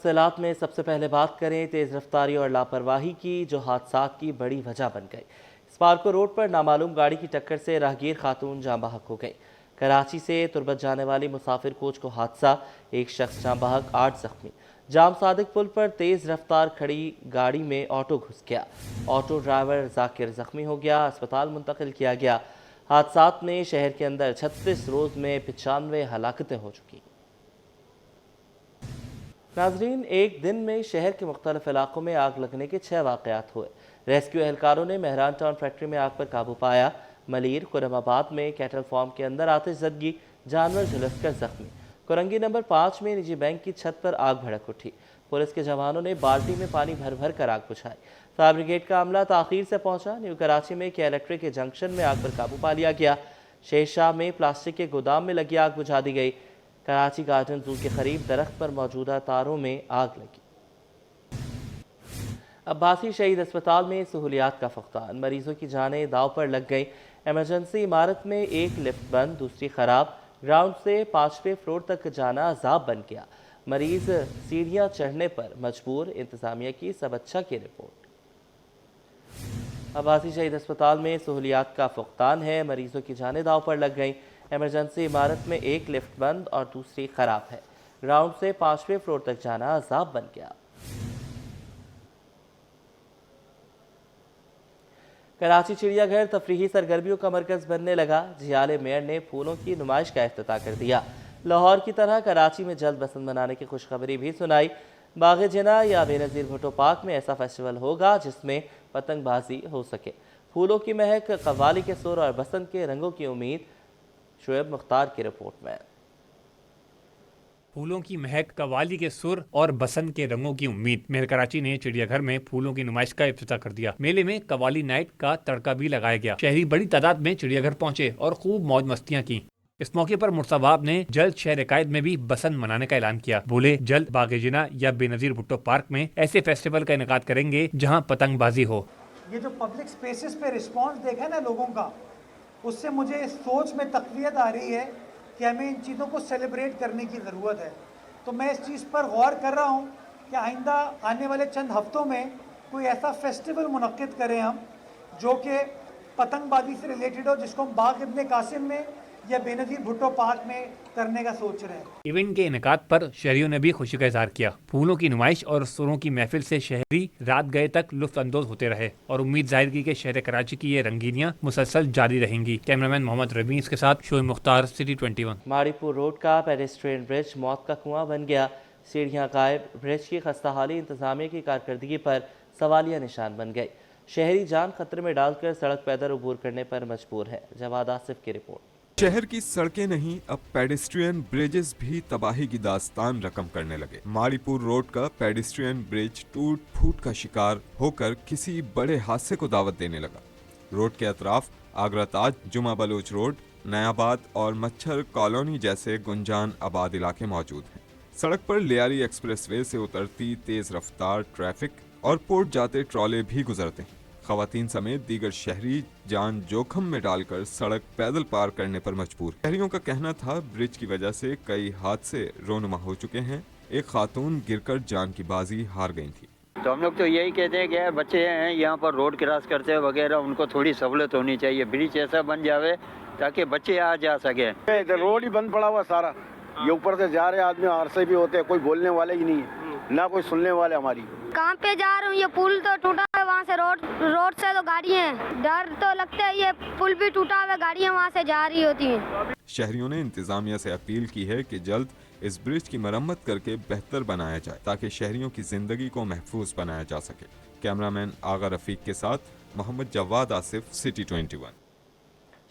तफसीलात में सबसे पहले बात करें तेज़ रफ्तारी और लापरवाही की, जो हादसात की बड़ी वजह बन गई। स्पार्को रोड पर नामालूम गाड़ी की टक्कर से राहगीर खातून जाँ बहक हो गई। कराची से तुर्बत जाने वाली मुसाफिर कोच को हादसा, एक शख्स जाँ बहक, 8 जख्मी। जाम सादिक पुल पर तेज़ रफ्तार खड़ी गाड़ी में ऑटो घुस गया। ऑटो ड्राइवर जाकिर जख्मी हो गया, अस्पताल मुंतकिल किया गया। हादसात में शहर के अंदर 36 रोज़ में 95 हलाकतें हो चुकी। नाजरीन, एक दिन में शहर के मुख्तलिफ इलाकों में आग लगने के 6 वाक़यात हुए। रेस्क्यू एहलकारों ने मेहरान टाउन फैक्ट्री में आग पर काबू पाया। मलीर खुरमाबाद में कैटल फार्म के अंदर आतिशज़दगी, जानवर झुलसकर जख्मी। कुरंगी नंबर 5 में निजी बैंक की छत पर आग भड़क उठी। पुलिस के जवानों ने बाल्टी में पानी भर भर कर आग बुझाई। फायर ब्रिगेड का अमला ताख़ीर से पहुंचा। न्यू कराची में के इलेक्ट्रिक के जंक्शन में आग पर काबू पा लिया गया। शेरशाह में प्लास्टिक के गोदाम में लगी आग बुझा दी गई। कराची गार्डन जू के करीब दरख्त पर मौजूदा तारों में आग लगी। अब्बासी शहीद अस्पताल में सहूलियात का फक़दान, मरीजों की जानें दाव पर लग गई। एमरजेंसी इमारत में एक लिफ्ट बंद, दूसरी खराब। ग्राउंड से 5वें फ्लोर तक जाना अजाब बन गया। मरीज सीढ़ियां चढ़ने पर मजबूर। इंतजामिया की सब अच्छा की रिपोर्ट। अब्बासी शहीद अस्पताल में सहूलियात का फक़दान है, मरीजों की जानें दाव पर लग गई। एमरजेंसी इमारत में एक लिफ्ट बंद और दूसरी खराब है। ग्राउंड से 5वें फ्लोर तक जाना अजाब बन गया। कराची चिड़ियाघर तफरीही सरगर्मियों का मरकज बनने लगा। जियाले मेयर ने फूलों की नुमाइश का इफ्तिताह कर दिया। लाहौर की तरह कराची में जल्द बसंत मनाने की खुशखबरी भी सुनाई। बाग़े जिना या बेनज़ीर भुट्टो पार्क में ऐसा फेस्टिवल होगा जिसमें पतंगबाजी हो सके। फूलों की महक, कव्वाली के सुर और बसंत के रंगों की उम्मीद। शुएब मुख्तार की रिपोर्ट में। फूलों की महक, कव्वाली के सुर और बसंत के रंगों की उम्मीद। मेयर कराची ने चिड़ियाघर में फूलों की नुमाइश का इफ्तिताह कर दिया। मेले में कव्वाली नाइट का तड़का भी लगाया गया। शहरी बड़ी तादाद में चिड़ियाघर पहुंचे और खूब मौज मस्तियां की। इस मौके पर मुर्साबाब ने जल्द शहर कायद में भी बसंत मनाने का ऐलान किया। बोले, जल्द बाग़े जिना या बेनज़ीर भुट्टो पार्क में ऐसे फेस्टिवल का इनेकाद करेंगे जहाँ पतंगबाजी हो। ये जो पब्लिक स्पेसेस पे रिस्पॉन्स देखा है ना लोगों का, उससे मुझे इस सोच में तक़वियत आ रही है कि हमें इन चीज़ों को सेलिब्रेट करने की ज़रूरत है। तो मैं इस चीज़ पर गौर कर रहा हूँ कि आइंदा आने वाले चंद हफ्तों में कोई ऐसा फेस्टिवल मुनक्किद करें हम, जो कि पतंगबाजी से रिलेटेड हो, जिसको हम बाग इब्ने कासिम में या बेनज़ीर भुट्टो पार्क में करने का सोच रहे हैं। इवेंट के इनेकाद पर शहरियों ने भी खुशी का इजहार किया। फूलों की नुमाइश और सुरों की महफिल से शहरी रात गए तक लुत्फ अंदोज होते रहे और उम्मीद जाहिर की कि शहर कराची की ये रंगीनियां मुसलसल जारी रहेंगी। कैमरामैन मोहम्मद रमीज के साथ शोएब मुख्तार, सिटी 21। माड़ीपुर रोड का पेडेस्ट्रियन ब्रिज मौत का कुआं बन गया। सीढ़ियां गायब। ब्रिज की खस्ताहाली इंतजामिया की कारकर्दगी पर सवालिया निशान बन गई। शहरी जान खतरे में डालकर सड़क पैदल अबूर करने पर मजबूर है। जवाद आसिफ की रिपोर्ट। शहर की सड़कें नहीं, अब पेडेस्ट्रियन ब्रिजेस भी तबाही की दास्तान रकम करने लगे। माड़ीपुर रोड का पेडेस्ट्रियन ब्रिज टूट फूट का शिकार होकर किसी बड़े हादसे को दावत देने लगा। रोड के अतराफ आगरा ताज, जुमा बलोच रोड, नयाबाद और मच्छर कॉलोनी जैसे गुंजान आबाद इलाके मौजूद हैं। सड़क पर लियारी एक्सप्रेसवे से उतरती तेज रफ्तार ट्रैफिक और पोर्ट जाते ट्रॉले भी गुजरते हैं। खवातीन समेत दीगर शहरी जान जोखम में डालकर सड़क पैदल पार करने पर मजबूर। शहरियों का कहना था ब्रिज की वजह से कई हादसे रोनुमा हो चुके हैं। एक खातून गिरकर जान की बाजी हार गई थी। तो हम लोग तो यही कहते हैं कि बच्चे हैं यहाँ पर रोड क्रॉस करते हैं वगैरह, उनको थोड़ी सहूलत होनी चाहिए। ब्रिज ऐसा बन जावे ताकि बच्चे आ जा सके। रोड ही बंद पड़ा हुआ सारा, ये ऊपर से जा रहे आदमी हादसे भी होते हैं, कोई बोलने वाले ही नहीं है, ना कोई सुनने वाले। हमारी काम पे जा रहा हूँ, ये पुल तो टूटा है, वहाँ से रोड से तो गाड़ियाँ हैं, डर तो लगता है। ये पुल भी टूटा हुआ, गाड़ियाँ वहाँ से जा रही होती हैं। शहरियों ने इंतजामिया से अपील की है कि जल्द इस ब्रिज की मरम्मत करके बेहतर बनाया जाए ताकि शहरियों की जिंदगी को महफूज बनाया जा सके। कैमरामैन आगा रफीक के साथ मोहम्मद जवाद आसिफ, सिटी 21।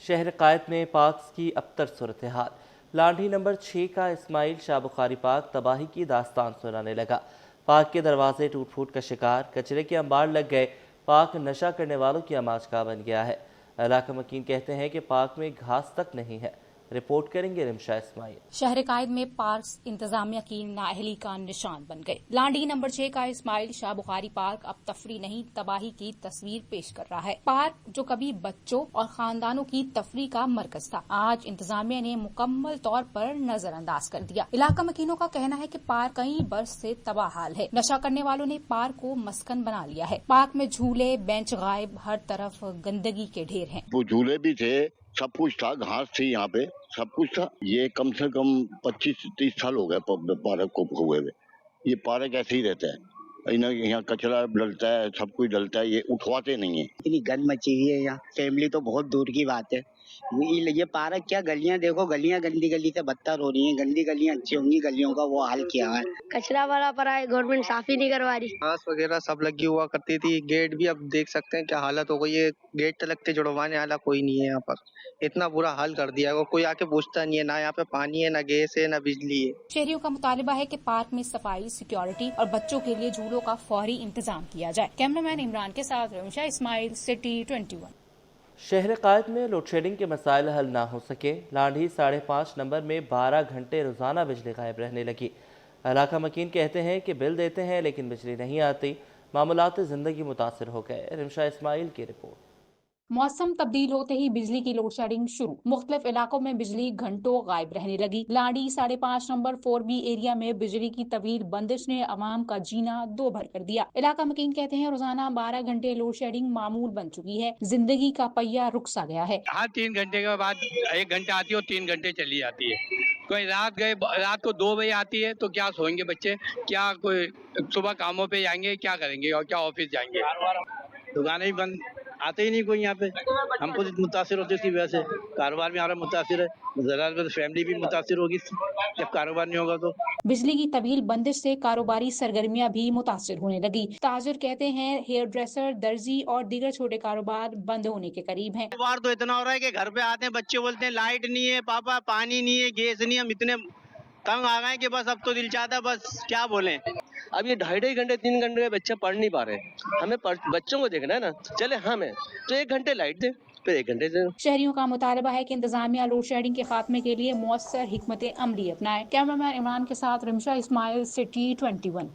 शहर कायद में पार्क्स की अबतर सूरत हाल। लांढी नंबर 6 का इस्माइल शाह बुखारी पार्क तबाही की दास्तान सुनाने लगा। पार्क के दरवाजे टूट फूट का शिकार, कचरे के अंबार लग गए। पार्क नशा करने वालों की आमाज का बन गया है। इलाका मकीन कहते हैं कि पार्क में घास तक नहीं है। रिपोर्ट करेंगे रिमशा इस्माइल। शहर कायद में पार्क इंतजामिया की नाअहली का निशान बन गए। लांडी नंबर 6 का इस्माइल शाह बुखारी पार्क अब तफरी नहीं तबाही की तस्वीर पेश कर रहा है। पार्क जो कभी बच्चों और खानदानों की तफरी का मरकज था, आज इंतजामिया ने मुकम्मल तौर पर नजरअंदाज कर दिया। इलाका मकीनों का कहना है कि पार्क कई बरस से तबाह हाल है। नशा करने वालों ने पार्क को मस्कन बना लिया है। पार्क में झूले बेंच गायब, हर तरफ गंदगी के ढेर हैं। वो झूले भी थे, सब कुछ था, घास थी, यहाँ पे सब कुछ था। ये कम से कम 25-30 साल हो गए पार्क को हुए हुए। ये पार्क ऐसे ही रहता है, यहाँ कचरा डलता है, सब कुछ डलता है, ये उठवाते नहीं है। इतनी गंद मची हुई है यहाँ, फैमिली तो बहुत दूर की बात है। ये पार्क क्या, गलियां देखो, गलियां गंदी गली से बदतर हो रही हैं। गंदी गलियां अच्छी होंगी, गलियों का वो हाल किया है। कचरा वाला पड़ा है, गवर्नमेंट साफ ही नहीं करवा रही। घास वगैरह सब लगी हुआ करती थी। गेट भी अब देख सकते हैं क्या हालत हो गई है। गेट तक जुड़वाने वाला कोई नहीं है यहाँ पर। इतना बुरा हाल कर दिया है, कोई आके पूछता नहीं है। ना यहाँ पे पानी है, ना गैस है, ना बिजली है। शहरियों का मुतालिबा है कि पार्क में सफाई, सिक्योरिटी और बच्चों के लिए झूलों का फौरी इंतजाम किया जाए। कैमरामैन इमरान के साथ रिमशा इस्माइल, सिटी 21। शहर कायद में लोड शेडिंग के मसाइल हल ना हो सके। लांढी 5.5 नंबर में 12 घंटे रोजाना बिजली गायब रहने लगी। इलाका मकीन कहते हैं कि बिल देते हैं लेकिन बिजली नहीं आती। मामूलात ज़िंदगी मुतासर हो गए। रिमशा इस्माइल की रिपोर्ट। मौसम तब्दील होते ही बिजली की लोड शेडिंग शुरू। मुख्तलिफ इलाकों में बिजली घंटों गायब रहने लगी। लांडी 5.5 नंबर 4B एरिया में बिजली की तवील बंदिश ने अवाम का जीना दो भर कर दिया। इलाका मकीन कहते हैं रोजाना 12 घंटे लोड शेडिंग मामूल बन चुकी है। जिंदगी का पहिया रुक सा गया है। हाँ, 3 घंटे के बाद 1 घंटे आती है और 3 घंटे चली जाती है। कोई रात को 2 बजे आती है तो क्या सोएंगे बच्चे, क्या कोई सुबह कामों पे जाएंगे, क्या करेंगे और क्या ऑफिस जाएंगे। दुकानें भी बंद, आते ही नहीं कोई यहाँ पे। हम खुद मुतासिर होते इसी वजह से। कारोबार भी हमारा मुतासिर है, ज़रा फैमिली भी मुतासिर होगी जब कारोबार नहीं होगा तो। बिजली की तवील बंदिश से कारोबारी सरगर्मियां भी मुतासिर होने लगी। ताजिर कहते हैं हेयर ड्रेसर, दर्जी और दीगर छोटे कारोबार बंद होने के करीब हैं। कारोबार तो इतना हो रहा है कि घर पे आते हैं बच्चे बोलते हैं लाइट नहीं है पापा, पानी नहीं है, गैस नहीं है। हम इतने तंग आ गए कि बस अब तो दिल चाहता है बस क्या बोलें। अब ये 2.5 घंटे 3 घंटे के बच्चे पढ़ नहीं पा रहे। हमें बच्चों को देखना है ना। चले हमें तो 1 घंटे लाइट दे, फिर 1 घंटे से। शहरियों का मुतालबा है कि इंतजामिया लोड शेडिंग के खात्मे के लिए मौसर हिकमत अमली अपनाए। कैमरामैन इमरान के साथ रिमशा इस्माइल, सिटी 21।